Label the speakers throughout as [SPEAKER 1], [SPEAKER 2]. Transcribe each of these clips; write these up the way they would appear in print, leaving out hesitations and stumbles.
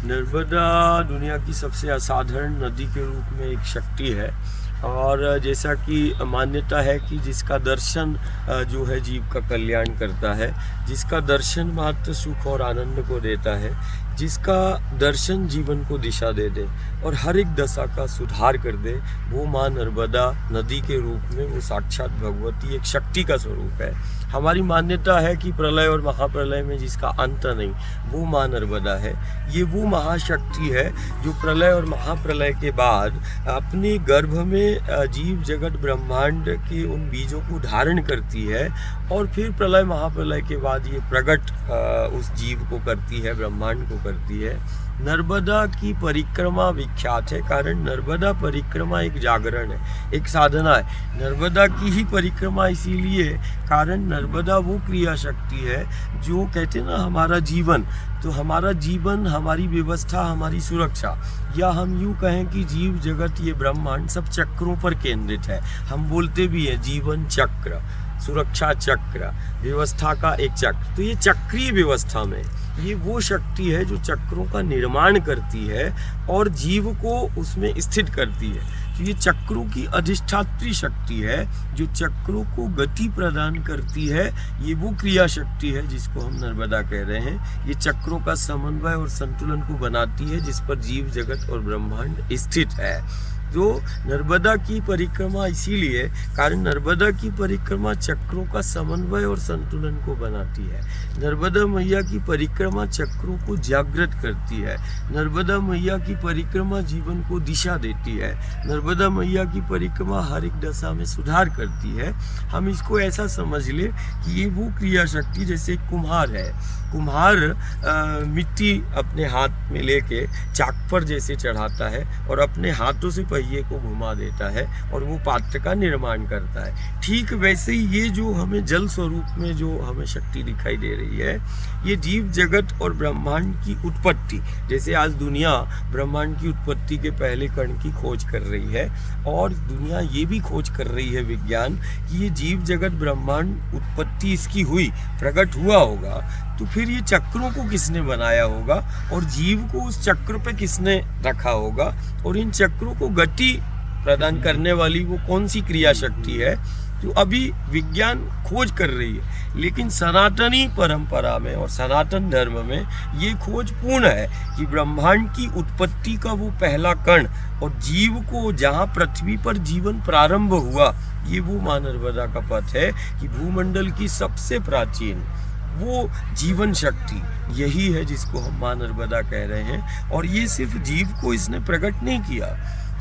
[SPEAKER 1] नर्मदा दुनिया की सबसे असाधारण नदी के रूप में एक शक्ति है। और जैसा कि मान्यता है कि जिसका दर्शन जो है जीव का कल्याण करता है, जिसका दर्शन मात्र सुख और आनंद को देता है, जिसका दर्शन जीवन को दिशा दे दे और हर एक दशा का सुधार कर दे, वो माँ नर्मदा नदी के रूप में वो साक्षात भगवती एक शक्ति का स्वरूप है। हमारी मान्यता है कि प्रलय और महाप्रलय में जिसका अंत नहीं, वो माँ नर्मदा है। ये वो महाशक्ति है जो प्रलय और महाप्रलय के बाद अपने गर्भ में जीव जगत ब्रह्मांड के उन बीजों को धारण करती है और फिर प्रलय महाप्रलय के बाद ये प्रकट उस जीव को करती है, ब्रह्मांड को करती है। नर्मदा की परिक्रमा विख्यात है, कारण नर्मदा परिक्रमा एक जागरण है, एक साधना है। नर्मदा की ही परिक्रमा इसीलिए कारण नर्मदा वो क्रिया शक्ति है जो कहते हैं ना हमारा जीवन, तो हमारा जीवन, हमारी व्यवस्था, हमारी सुरक्षा, या हम यूँ कहें कि जीव जगत ये ब्रह्मांड सब चक्रों पर केंद्रित है। हम बोलते भी हैं जीवन चक्र, सुरक्षा चक्र, व्यवस्था का एक चक्र। तो ये चक्रीय व्यवस्था में ये वो शक्ति है जो चक्रों का निर्माण करती है और जीव को उसमें स्थित करती है। तो ये चक्रों की अधिष्ठात्री शक्ति है जो चक्रों को गति प्रदान करती है। ये वो क्रिया शक्ति है जिसको हम नर्मदा कह रहे हैं। ये चक्रों का समन्वय और संतुलन को बनाती है जिस पर जीव जगत और ब्रह्मांड स्थित है। तो नर्मदा की परिक्रमा इसीलिए कारण नर्मदा की परिक्रमा चक्रों का समन्वय और संतुलन को बनाती है। नर्मदा मैया की परिक्रमा चक्रों को जागृत करती है। नर्मदा मैया की परिक्रमा जीवन को दिशा देती है। नर्मदा मैया की परिक्रमा हर एक दशा में सुधार करती है। हम इसको ऐसा समझ ले कि ये वो क्रिया शक्ति, जैसे कुम्हार है, कुम्हार मिट्टी अपने हाथ में लेके चाक पर जैसे चढ़ाता है और अपने हाथों से पहिए को घुमा देता है और वो पात्र का निर्माण करता है। ठीक वैसे ही ये जो हमें जल स्वरूप में जो हमें शक्ति दिखाई दे रही है, ये जीव जगत और ब्रह्मांड की उत्पत्ति, जैसे आज दुनिया ब्रह्मांड की उत्पत्ति के पहले कण की खोज कर रही है और दुनिया ये भी खोज कर रही है, विज्ञान, कि ये जीव जगत ब्रह्मांड उत्पत्ति इसकी हुई, प्रकट हुआ होगा, तो फिर ये चक्रों को किसने बनाया होगा और जीव को उस चक्र पे किसने रखा होगा और इन चक्रों को गति प्रदान करने वाली वो कौन सी क्रिया शक्ति है जो अभी विज्ञान खोज कर रही है। लेकिन सनातनी परंपरा में और सनातन धर्म में ये खोज पूर्ण है कि ब्रह्मांड की उत्पत्ति का वो पहला कण और जीव को जहाँ पृथ्वी पर जीवन प्रारंभ हुआ, ये वो माँ नर्मदा का पथ है कि भूमंडल की सबसे प्राचीन वो जीवन शक्ति यही है जिसको हम माँ नर्मदा कह रहे हैं। और ये सिर्फ जीव को इसने प्रकट नहीं किया,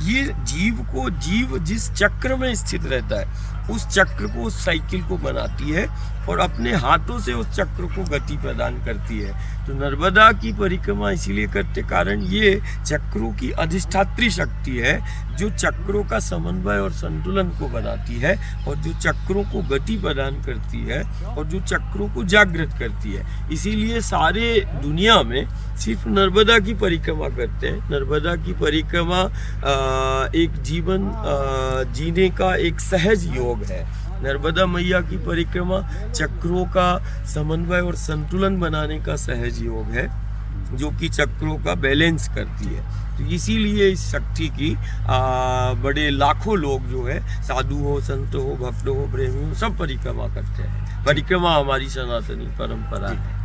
[SPEAKER 1] ये जीव को, जीव जिस चक्र में स्थित रहता है उस चक्र को, उस साइकिल को बनाती है और अपने हाथों से उस चक्र को गति प्रदान करती है। तो नर्मदा की परिक्रमा इसीलिए करते कारण ये चक्रों की अधिष्ठात्री शक्ति है जो चक्रों का समन्वय और संतुलन को बनाती है और जो चक्रों को गति प्रदान करती है और जो चक्रों को जागृत करती है। इसीलिए सारे दुनिया में सिर्फ नर्मदा की परिक्रमा करते हैं। नर्मदा की परिक्रमा एक जीवन जीने का एक सहज योग है। नर्मदा मैया की परिक्रमा चक्रों का समन्वय और संतुलन बनाने का सहज योग है जो कि चक्रों का बैलेंस करती है। तो इसीलिए इस शक्ति की बड़े लाखों लोग जो है, साधु हो, संत हो, भक्त हो, प्रेमी हो, सब परिक्रमा करते हैं। परिक्रमा हमारी सनातनी परंपरा है।